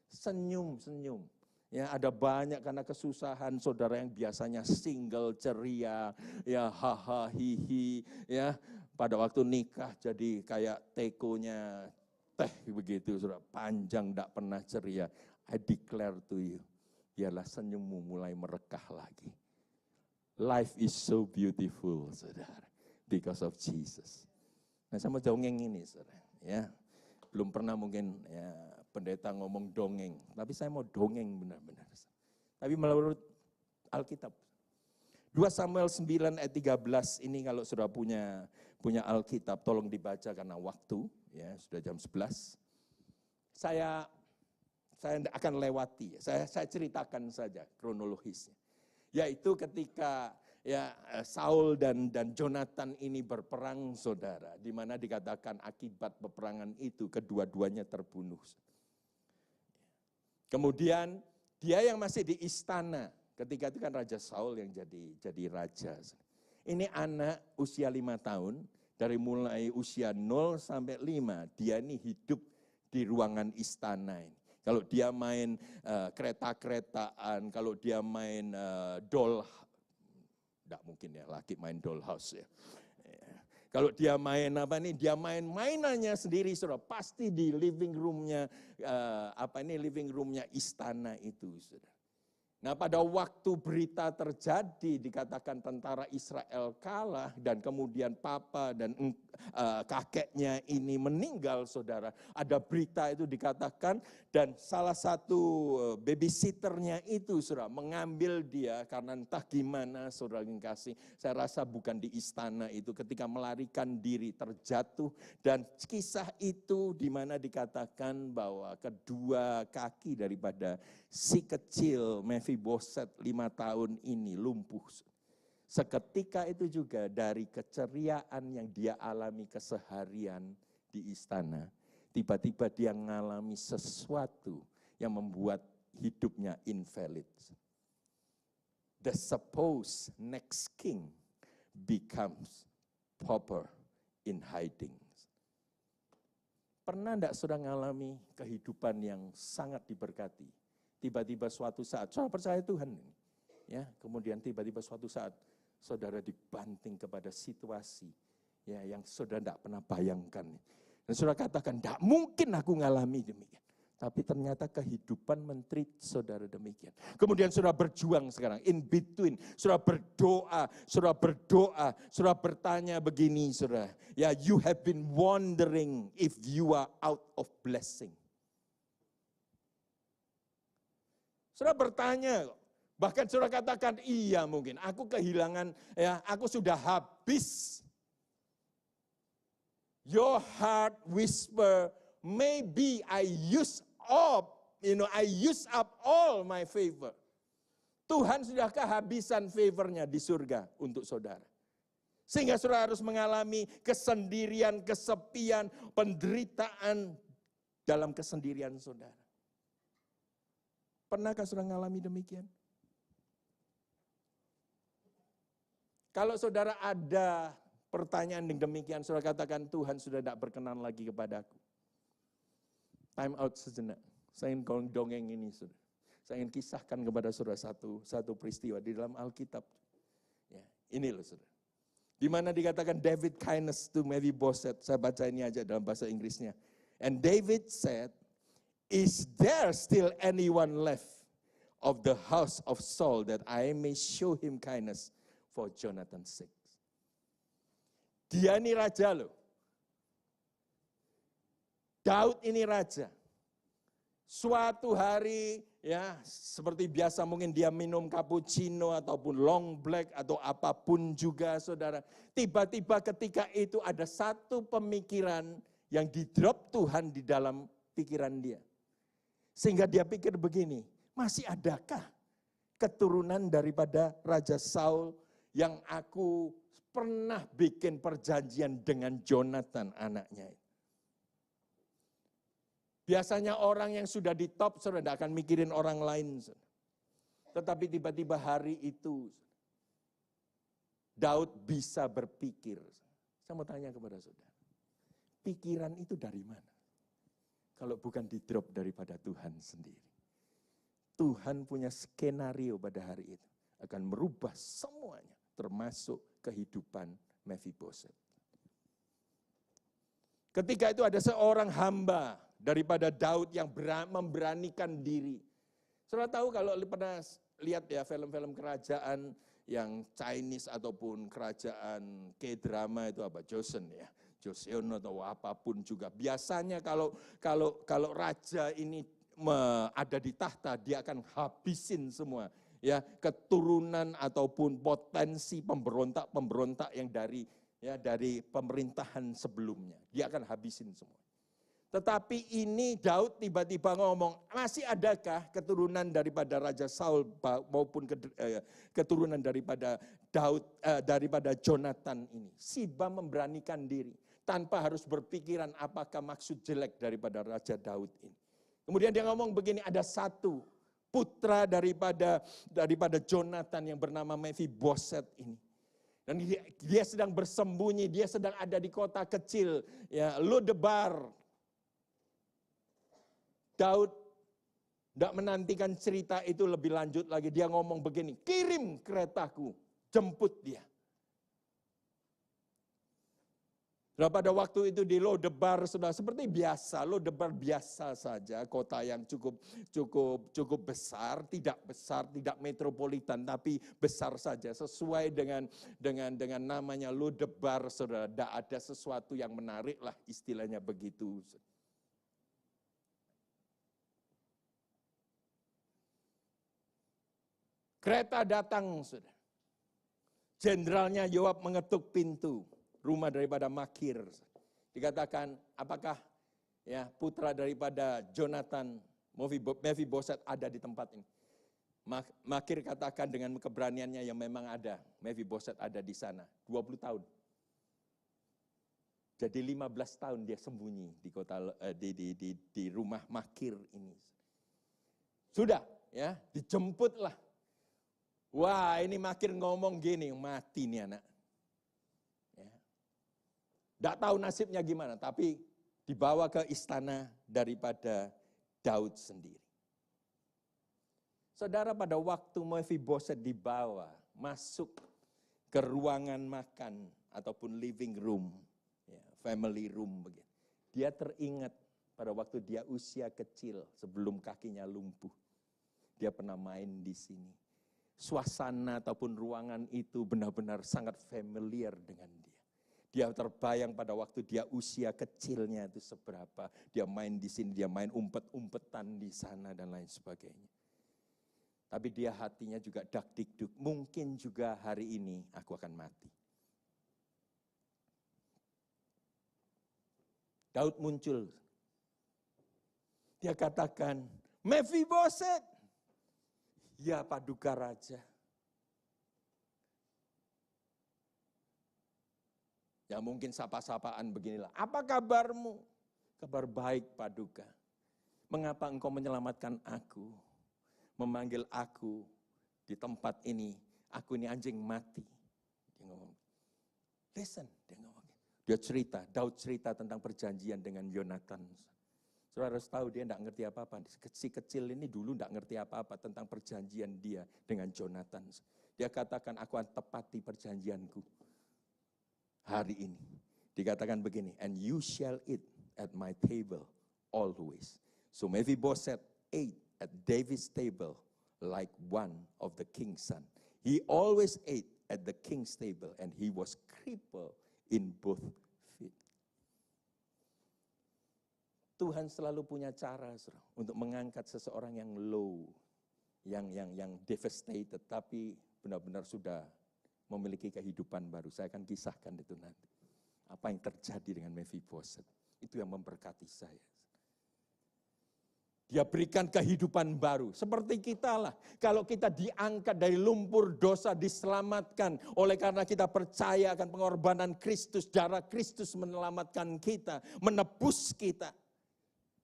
senyum-senyum. Ya, ada banyak karena kesusahan saudara yang biasanya single ceria, ya haha hihi, ya pada waktu nikah jadi kayak tekonya teh begitu, saudara, panjang tidak pernah ceria. I declare to you, biarlah senyummu mulai merekah lagi. Life is so beautiful, saudara, because of Jesus. Nah, saya mau dongeng ini, saudara, ya belum pernah mungkin ya pendeta ngomong dongeng, tapi saya mau dongeng benar-benar. Tapi menurut Alkitab. 2 Samuel 9 ayat 13 ini kalau sudah punya Alkitab, tolong dibaca karena waktu, ya sudah jam 11. Saya akan lewati, saya ceritakan saja kronologisnya. Yaitu ketika ya Saul dan Jonathan ini berperang, saudara, di mana dikatakan akibat peperangan itu kedua-duanya terbunuh. Kemudian dia yang masih di istana, ketika itu kan Raja Saul yang jadi raja. Ini anak usia 5 tahun, dari mulai usia 0 sampai 5, dia ini hidup di ruangan istana ini. Kalau dia main kereta-keretaan, kalau dia main tidak mungkin ya, laki main dollhouse ya. Kalau dia main dia main mainannya sendiri, saudara. Pasti di living roomnya, living roomnya istana itu, saudara. Nah, pada waktu berita terjadi, dikatakan tentara Israel kalah, dan kemudian papa dan kakeknya ini meninggal, saudara. Ada berita itu dikatakan, dan salah satu babysitternya itu, saudara, mengambil dia, karena entah gimana, saudara yang kasih, saya rasa bukan di istana itu, ketika melarikan diri terjatuh, dan kisah itu di mana dikatakan bahwa kedua kaki daripada si kecil Mephiboset 5 tahun ini lumpuh. Seketika itu juga dari keceriaan yang dia alami keseharian di istana, tiba-tiba dia mengalami sesuatu yang membuat hidupnya invalid. The supposed next king becomes pauper in hiding. Pernah enggak saudara mengalami kehidupan yang sangat diberkati? Tiba-tiba suatu saat, saudara percaya Tuhan ini, ya, kemudian tiba-tiba suatu saat saudara dibanting kepada situasi ya yang saudara tidak pernah bayangkan. Dan saudara katakan, tidak mungkin aku mengalami demikian. Tapi ternyata kehidupan menteri saudara demikian. Kemudian saudara berjuang sekarang, in between. Saudara berdoa, saudara bertanya begini saudara. Ya, you have been wondering if you are out of blessing. Saudara bertanya, bahkan saudara katakan, iya mungkin, aku kehilangan, ya, aku sudah habis. Your heart whisper, maybe I use up all my favor. Tuhan sudah kehabisan favornya di surga untuk saudara. Sehingga saudara harus mengalami kesendirian, kesepian, penderitaan dalam kesendirian saudara. Pernahkah saudara mengalami demikian? Kalau saudara ada pertanyaan yang demikian, saudara katakan Tuhan sudah tidak berkenan lagi kepadaku. Time out sejenak. Saya ingin dongeng ini, saudara. Saya ingin kisahkan kepada saudara satu peristiwa di dalam Alkitab. Ya, ini loh saudara. Di mana dikatakan David kindness to Mephibosheth. Saya baca ini aja dalam bahasa Inggrisnya. And David said, is there still anyone left of the house of Saul that I may show him kindness for Jonathan's sake? Dia ini raja loh. Daud ini raja. Suatu hari ya seperti biasa mungkin dia minum cappuccino ataupun long black atau apapun juga saudara. Tiba-tiba ketika itu ada satu pemikiran yang di-drop Tuhan di dalam pikiran dia. Sehingga dia pikir begini, masih adakah keturunan daripada Raja Saul yang aku pernah bikin perjanjian dengan Jonathan anaknya. Biasanya orang yang sudah di top, saudara tidak akan mikirin orang lain. Saudara. Tetapi tiba-tiba hari itu, Daud bisa berpikir. Saya mau tanya kepada saudara, pikiran itu dari mana? Kalau bukan di drop daripada Tuhan sendiri. Tuhan punya skenario pada hari itu. Akan merubah semuanya, termasuk kehidupan Mephibosheth. Ketika itu ada seorang hamba daripada Daud yang memberanikan diri. Saudara tahu kalau pernah lihat ya film-film kerajaan yang Chinese ataupun kerajaan K-drama itu apa? Joseon ya. Joseon atau apapun juga. Biasanya kalau raja ini ada di tahta, dia akan habisin semua ya keturunan ataupun potensi pemberontak yang dari pemerintahan sebelumnya. Dia akan habisin semua. Tetapi ini Daud tiba-tiba ngomong, masih adakah keturunan daripada Raja Saul maupun keturunan daripada daripada Jonathan ini. Siba memberanikan diri tanpa harus berpikiran apakah maksud jelek daripada Raja Daud ini. Kemudian dia ngomong begini, ada satu putra daripada Jonathan yang bernama Mephibosheth ini. Dan dia sedang bersembunyi, dia sedang ada di kota kecil, ya Lodebar. Daud tidak menantikan cerita itu lebih lanjut lagi. Dia ngomong begini, kirim keretaku, jemput dia. Nah, pada waktu itu di Lodebar, sudah seperti biasa, Lodebar biasa saja, kota yang cukup besar, tidak metropolitan, tapi besar saja, sesuai dengan namanya Lodebar, saudara. Tidak ada sesuatu yang menarik lah, istilahnya begitu. Kereta datang, saudara. Jenderalnya Yoab mengetuk pintu rumah daripada Makir. Dikatakan, apakah ya putra daripada Jonathan Mephibosheth ada di tempat ini? Makir katakan dengan keberaniannya yang memang ada, Mephiboset ada di sana, 20 tahun. Jadi 15 tahun dia sembunyi di kota di rumah Makir ini. Sudah, ya, dijemputlah. Wah, ini Makir ngomong gini, mati nih anak. Ya. Nggak tahu nasibnya gimana, tapi dibawa ke istana daripada Daud sendiri. Saudara, pada waktu Mephiboset dibawa masuk ke ruangan makan ataupun living room, ya, family room begitu. Dia teringat pada waktu dia usia kecil sebelum kakinya lumpuh. Dia pernah main di sini. Suasana ataupun ruangan itu benar-benar sangat familiar dengan dia. Dia terbayang pada waktu dia usia kecilnya itu seberapa. Dia main di sini, dia main umpet-umpetan di sana dan lain sebagainya. Tapi dia hatinya juga dak-dikduk. Mungkin juga hari ini aku akan mati. Daud muncul. Dia katakan, Mephiboset. Ya paduka raja. Ya mungkin sapa-sapaan beginilah. Apa kabarmu? Kabar baik paduka. Mengapa engkau menyelamatkan aku? Memanggil aku di tempat ini, aku ini anjing mati. Dia ngomong, listen, dia ngomong. Dia cerita, Daud cerita tentang perjanjian dengan Yonatan. Saudara harus tahu dia tidak ngerti apa-apa. Si kecil ini dulu tidak ngerti apa-apa tentang perjanjian dia dengan Yonatan. Dia katakan, aku akan tepati perjanjianku hari ini. Dikatakan begini, and you shall eat at my table always. So Mephiboset ate at David's table like one of the king's son. He always ate at the king's table and he was crippled in both feet. Tuhan selalu punya cara untuk mengangkat seseorang yang low, yang devastated, tapi benar-benar sudah memiliki kehidupan baru. Saya akan kisahkan itu nanti. Apa yang terjadi dengan Mephiboset. Itu yang memberkati saya. Dia berikan kehidupan baru. Seperti kita lah. Kalau kita diangkat dari lumpur dosa, diselamatkan. Oleh karena kita percaya akan pengorbanan Kristus. Darah Kristus menyelamatkan kita. Menebus kita.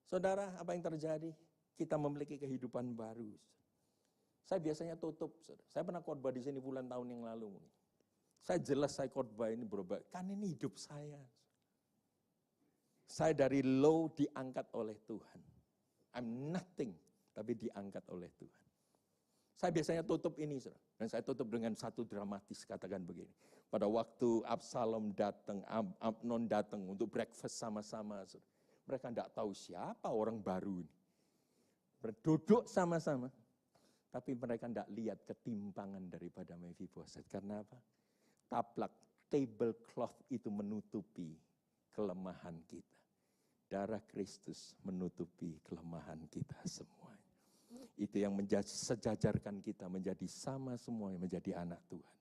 Saudara, apa yang terjadi? Kita memiliki kehidupan baru. Saya biasanya tutup. Saya pernah khotbah di sini bulan tahun yang lalu. Saya jelas saya khotbah ini berubah. Kan ini hidup saya. Saya dari low diangkat oleh Tuhan. I'm nothing, tapi diangkat oleh Tuhan. Saya biasanya tutup ini, dan saya tutup dengan satu dramatis, katakan begini. Pada waktu Absalom datang, Amnon datang untuk breakfast sama-sama, mereka tidak tahu siapa orang baru ini. Duduk sama-sama, tapi mereka tidak lihat ketimpangan daripada Mephiboset. Karena apa? Taplak, tablecloth itu menutupi kelemahan kita. Darah Kristus menutupi kelemahan kita semua. Itu yang sejajarkan kita menjadi sama semua, yang menjadi anak Tuhan.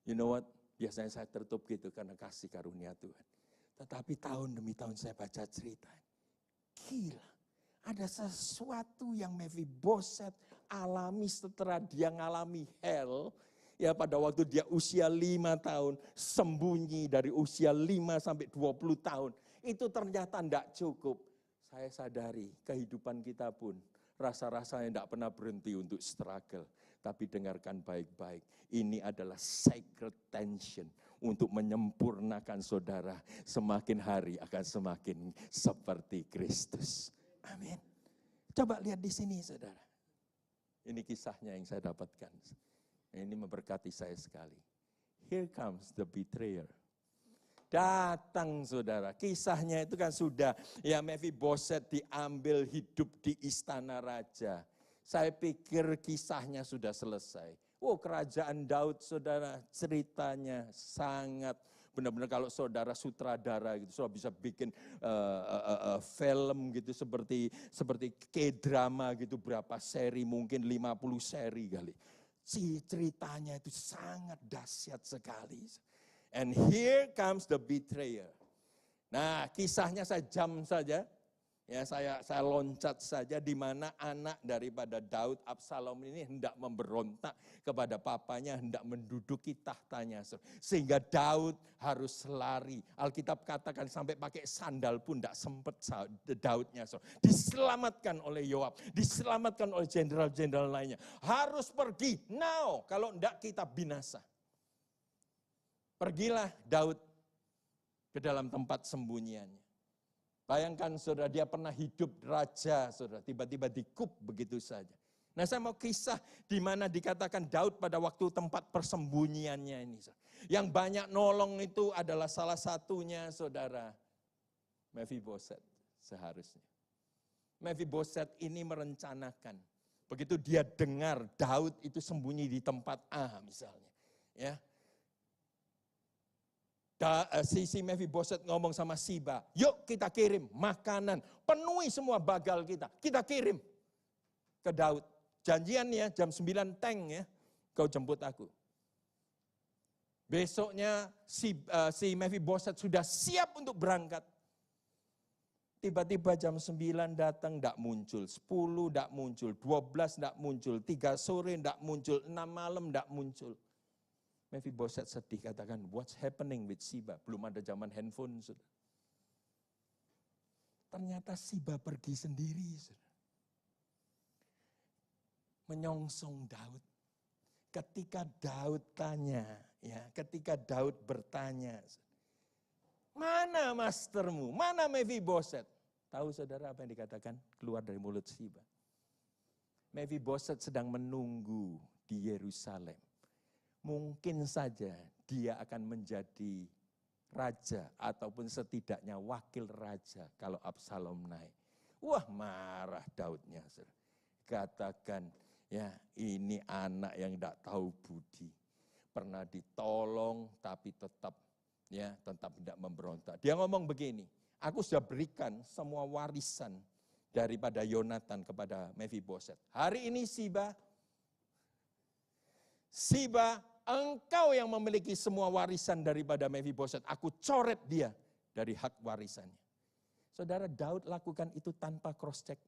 You know what? Biasanya saya tertutup gitu karena kasih karunia Tuhan. Tetapi tahun demi tahun saya baca cerita. Gila, ada sesuatu yang Mephiboset alami setelah dia ngalami hell. Ya pada waktu dia usia 5 tahun, sembunyi dari usia 5 sampai 20 tahun. Itu ternyata tidak cukup. Saya sadari kehidupan kita pun rasa-rasanya tidak pernah berhenti untuk struggle. Tapi dengarkan baik-baik, ini adalah sacred tension untuk menyempurnakan saudara. Semakin hari akan semakin seperti Kristus. Amin. Coba lihat di sini saudara. Ini kisahnya yang saya dapatkan. Ini memberkati saya sekali. Here comes the betrayer. Datang saudara, kisahnya itu kan sudah, ya Mephiboset diambil hidup di istana raja. Saya pikir kisahnya sudah selesai. Oh kerajaan Daud saudara, ceritanya sangat, benar-benar kalau saudara sutradara gitu, saudara bisa bikin film gitu seperti K-drama gitu, berapa seri, mungkin 50 seri kali. Ceritanya itu sangat dahsyat sekali. And here comes the betrayer. Nah, kisahnya saya jam saja. Ya, saya loncat saja di mana anak daripada Daud, Absalom ini hendak memberontak kepada papanya, hendak menduduki tahtanya. Sehingga Daud harus lari. Alkitab katakan sampai pakai sandal pun tidak sempat Daudnya. Diselamatkan oleh Yoab, diselamatkan oleh jenderal-jenderal lainnya. Harus pergi now, kalau tidak kita binasa. Pergilah Daud ke dalam tempat sembunyiannya. Bayangkan saudara, dia pernah hidup raja, saudara, tiba-tiba dikup begitu saja. Nah, saya mau kisah di mana dikatakan Daud pada waktu tempat persembunyiannya ini. Saudara. Yang banyak nolong itu adalah salah satunya, saudara, Mephiboset seharusnya. Mephiboset ini merencanakan, begitu dia dengar Daud itu sembunyi di tempat A misalnya, ya. Si Mephiboset ngomong sama Siba, yuk kita kirim makanan, penuhi semua bagal kita kirim ke Daud. Janjian ya jam 9 tank ya, kau jemput aku. Besoknya si Mephiboset sudah siap untuk berangkat. Tiba-tiba jam 9 datang, tidak muncul, 10 tidak muncul, 12 tidak muncul, 3 sore tidak muncul, 6 malam tidak muncul. Mephiboset sedih, katakan, what's happening with Siba? Belum ada zaman handphone, saudara. Ternyata Siba pergi sendiri, saudara. Menyongsong Daud. Ketika Daud tanya, ya, ketika Daud bertanya, mana mastermu? Mana Mephiboset? Tahu saudara apa yang dikatakan? Keluar dari mulut Siba. Mephiboset sedang menunggu di Yerusalem. Mungkin saja dia akan menjadi raja ataupun setidaknya wakil raja kalau Absalom naik. Wah, marah Daudnya. Katakan, ya ini anak yang tidak tahu budi. Pernah ditolong tapi tetap tidak memberontak. Dia ngomong begini, aku sudah berikan semua warisan daripada Yonatan kepada Mephiboset. Hari ini Siba, engkau yang memiliki semua warisan daripada Mephiboset. Aku coret dia dari hak warisannya. Saudara, Daud lakukan itu tanpa cross check.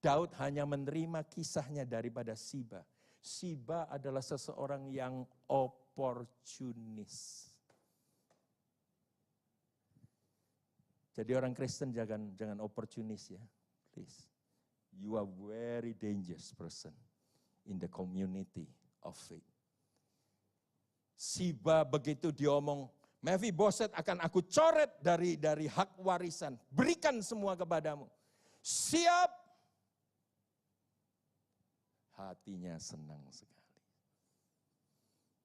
Daud hanya menerima kisahnya daripada Siba. Siba adalah seseorang yang oportunis. Jadi orang Kristen jangan oportunis ya, please. You are very dangerous person in the community of faith. Siba begitu diomong, Mephiboset akan aku coret dari hak warisan, berikan semua kepadamu. Siap. Hatinya senang sekali.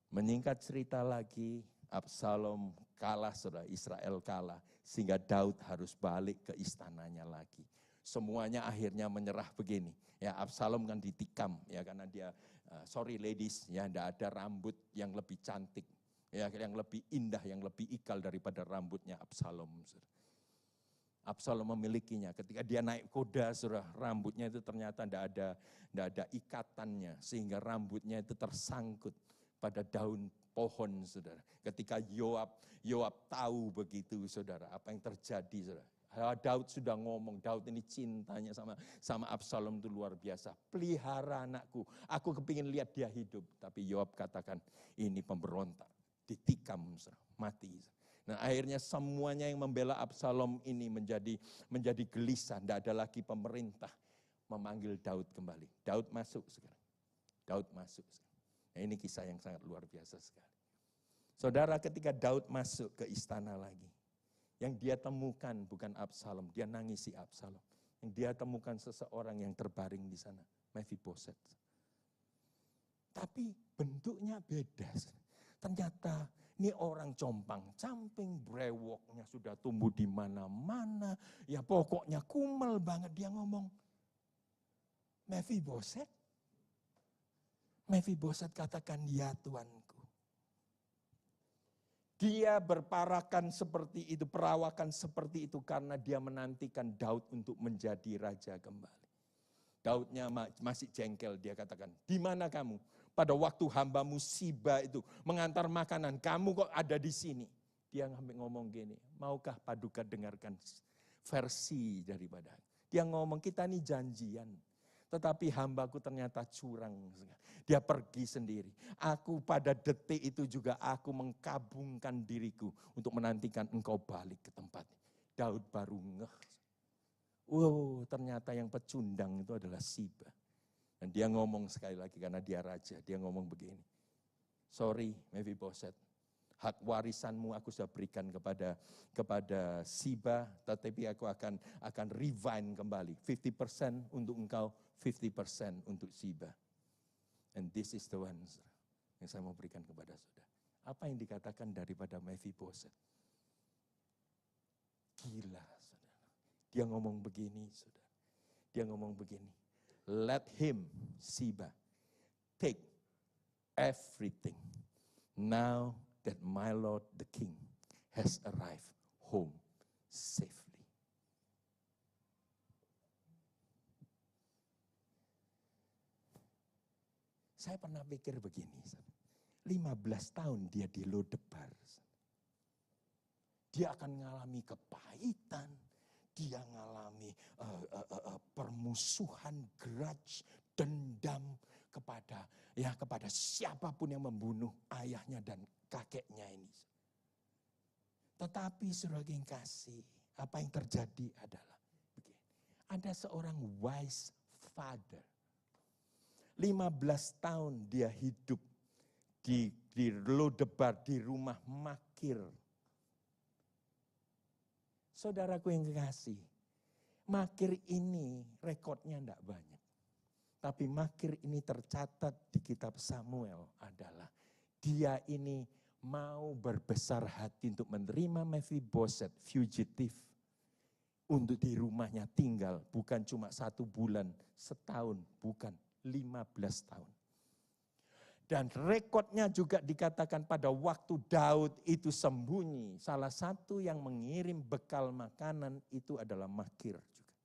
Menyingkat cerita lagi, Absalom kalah, saudara, Israel kalah, sehingga Daud harus balik ke istananya lagi. Semuanya akhirnya menyerah begini. Ya, Absalom kan ditikam ya karena dia sorry ladies, ya tidak ada rambut yang lebih cantik, ya yang lebih indah, yang lebih ikal daripada rambutnya Absalom. Absalom memilikinya. Ketika dia naik kuda, saudara, rambutnya itu ternyata tidak ada ikatannya, sehingga rambutnya itu tersangkut pada daun pohon, saudara. Ketika Yoab tahu begitu, saudara, apa yang terjadi, saudara. Daud sudah ngomong, Daud ini cintanya sama Absalom itu luar biasa. Pelihara anakku, aku kepingin lihat dia hidup. Tapi Yoab katakan, ini pemberontak, ditikam, mati. Nah akhirnya semuanya yang membela Absalom ini menjadi gelisah. Tidak ada lagi pemerintah memanggil Daud kembali. Daud masuk sekarang. Nah, ini kisah yang sangat luar biasa sekali. Saudara, ketika Daud masuk ke istana lagi, yang dia temukan bukan Absalom, dia nangisi Absalom. Yang dia temukan seseorang yang terbaring di sana, Mephiboset. Tapi bentuknya beda. Ternyata ini orang compang-camping, brewoknya sudah tumbuh di mana-mana. Ya pokoknya kumel banget. Dia ngomong, Mephiboset? Mephiboset katakan, ya Tuanku. Dia berparakan seperti itu, perawakan seperti itu karena dia menantikan Daud untuk menjadi raja kembali. Daudnya masih jengkel, dia katakan, di mana kamu? Pada waktu hambamu Siba itu mengantar makanan, kamu kok ada di sini? Dia ngomong gini, maukah Paduka dengarkan versi daripada. Dia ngomong, kita ini janjian. Tetapi hambaku ternyata curang. Dia pergi sendiri. Aku pada detik itu juga aku mengkabungkan diriku untuk menantikan engkau balik ke tempat. Daud baru ngeh. Wow, ternyata yang pecundang itu adalah Siba. Dan dia ngomong sekali lagi karena dia raja. Dia ngomong begini. Sorry Mephibosheth, hak warisanmu aku sudah berikan kepada Siba, tetapi aku akan rewind kembali. 50% untuk engkau, 50% untuk Siba. And this is the one yang saya mau berikan kepada saudara. Apa yang dikatakan daripada Mephibosheth? Gila, saudara. Dia ngomong begini, saudara. Dia ngomong begini. Let him, Siba, take everything. Now that my Lord the King has arrived home safely. Saya pernah pikir begini, 15 tahun dia di Lodebar. Dia akan mengalami kepahitan, dia mengalami permusuhan, grudge, dendam kepada siapapun yang membunuh ayahnya dan kakeknya ini. Tetapi saudara yang kasih, apa yang terjadi adalah begini. Ada seorang wise father. 15 tahun dia hidup di Lodebar, di rumah Makir. Saudaraku yang kekasih, Makir ini rekodnya tidak banyak. Tapi Makir ini tercatat di kitab Samuel adalah dia ini mau berbesar hati untuk menerima Mephibosheth, fugitif, untuk di rumahnya tinggal. Bukan cuma 1 bulan, setahun, bukan 15 tahun. Dan rekodnya juga dikatakan pada waktu Daud itu sembunyi. Salah satu yang mengirim bekal makanan itu adalah Makir juga.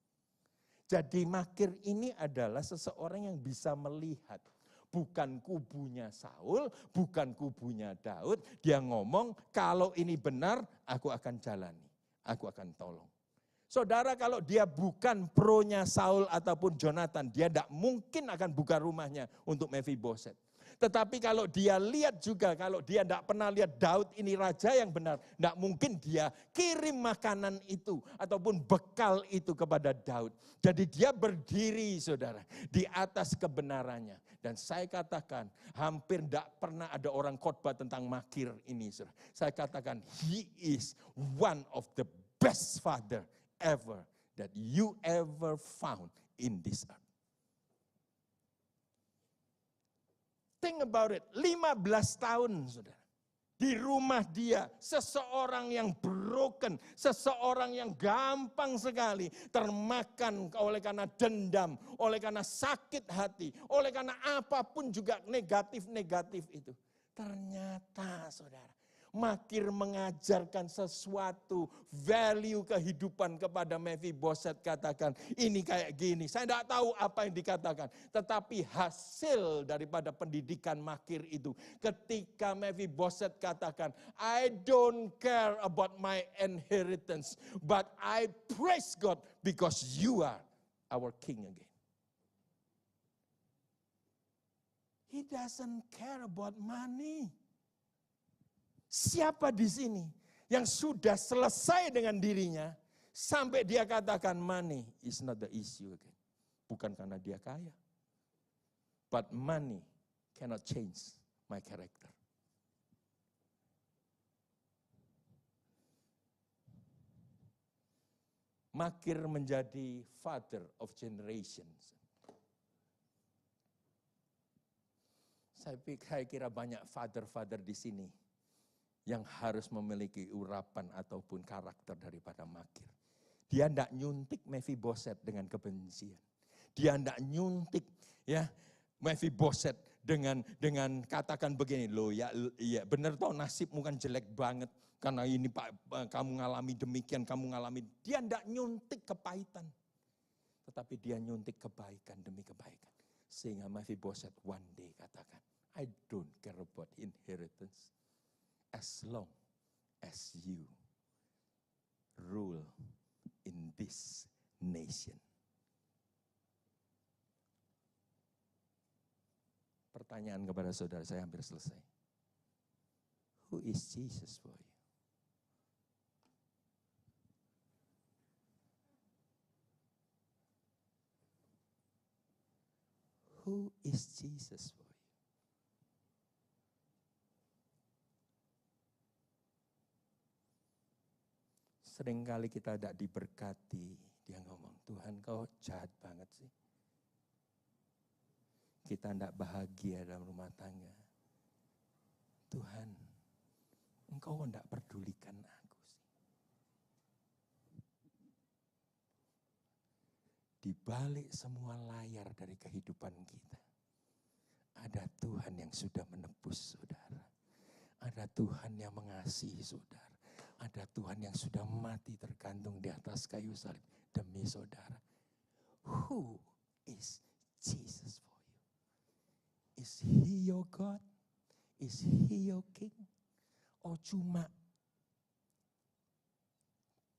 Jadi Makir ini adalah seseorang yang bisa melihat. Bukan kubunya Saul, bukan kubunya Daud. Dia ngomong, kalau ini benar, aku akan jalani. Aku akan tolong. Saudara, kalau dia bukan pronya Saul ataupun Jonathan, dia tidak mungkin akan buka rumahnya untuk Mephibosheth. Tetapi kalau dia lihat juga, kalau dia tidak pernah lihat Daud ini raja yang benar, tidak mungkin dia kirim makanan itu ataupun bekal itu kepada Daud. Jadi dia berdiri, saudara, di atas kebenarannya. Dan saya katakan, hampir tidak pernah ada orang khotbah tentang Makir ini, saudara. Saya katakan, he is one of the best father ever that you ever found in this earth. Think about it, 15 tahun, saudara. Di rumah dia, seseorang yang broken, seseorang yang gampang sekali termakan oleh karena dendam, oleh karena sakit hati, oleh karena apapun juga negatif-negatif itu. Ternyata, saudara, Makir mengajarkan sesuatu value kehidupan kepada Mephibosheth, katakan ini kayak gini. Saya tidak tahu apa yang dikatakan, tetapi hasil daripada pendidikan Makir itu ketika Mephibosheth katakan, I don't care about my inheritance, but I praise God because you are our king again. He doesn't care about money. Siapa di sini yang sudah selesai dengan dirinya sampai dia katakan money is not the issue again. Bukan karena dia kaya. But money cannot change my character. Makir menjadi father of generations. Saya kira banyak father-father di sini yang harus memiliki urapan ataupun karakter daripada Makir. Dia tidak nyuntik Mephibosheth dengan kebencian. Dia tidak nyuntik Mephibosheth dengan katakan begini, loh ya benar toh nasibmu kan jelek banget. Karena ini Pak, kamu ngalami demikian, kamu ngalami. Dia tidak nyuntik kepahitan. Tetapi dia nyuntik kebaikan demi kebaikan. Sehingga Mephibosheth one day katakan, I don't care about inheritance. As long as you rule in this nation. Pertanyaan kepada saudara, saya hampir selesai. Who is Jesus for you? Who is Jesus for you? Seringkali kita tidak diberkati, dia ngomong, Tuhan kau jahat banget sih. Kita tidak bahagia dalam rumah tangga. Tuhan, engkau tidak pedulikan aku sih. Di balik semua layar dari kehidupan kita, ada Tuhan yang sudah menebus saudara. Ada Tuhan yang mengasihi saudara. Ada Tuhan yang sudah mati tergantung di atas kayu salib demi saudara. Who is Jesus for you? Is he your God? Is he your king? Oh cuma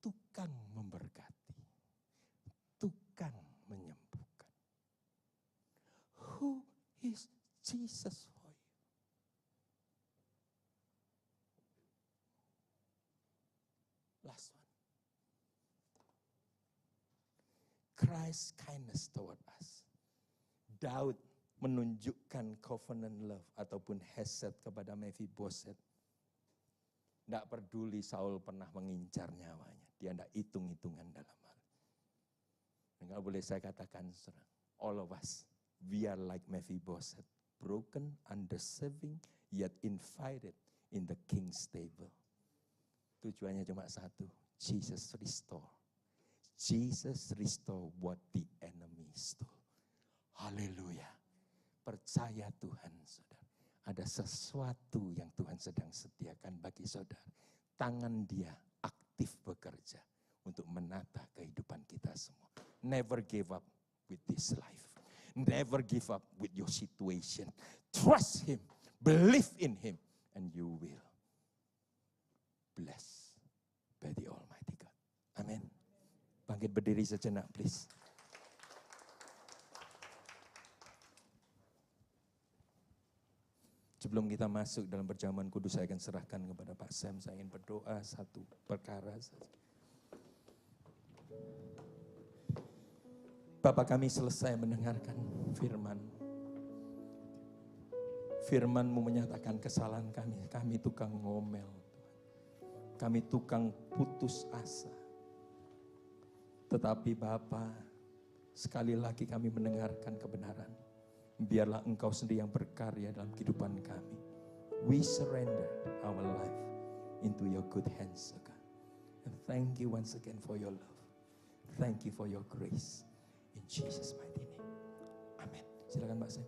tukang memberkati, tukang menyembuhkan. Who is Jesus for you? Last one. Christ's kindness toward us. Daud menunjukkan covenant love ataupun hesed kepada Mephibosheth. Tidak peduli Saul pernah mengincar nyawanya. Dia tidak hitung-hitungan dalam hal. Dan kalau boleh saya katakan, all of us, we are like Mephibosheth, broken, undeserving, yet invited in the king's table. Tujuannya cuma satu, Jesus restore. Jesus restore what the enemy stole. Haleluya. Percaya Tuhan, saudara. Ada sesuatu yang Tuhan sedang sediakan bagi saudara. Tangan dia aktif bekerja untuk menata kehidupan kita semua. Never give up with this life. Never give up with your situation. Trust him, believe in him, and you will blessed by the Almighty God. Amin. Bangkit berdiri sejenak, please. Sebelum kita masuk dalam perjamuan kudus, saya akan serahkan kepada Pak Sam. Saya ingin berdoa satu perkara saja. Bapak, kami selesai mendengarkan firman. Firman-Mu menyatakan kesalahan kami. Kami tukang ngomel. Kami tukang putus asa. Tetapi Bapa, sekali lagi kami mendengarkan kebenaran. Biarlah Engkau sendiri yang berkarya dalam kehidupan kami. We surrender our life into your good hands, O God. And thank you once again for your love. Thank you for your grace. In Jesus' mighty name. Amen. Silakan Pak Sam.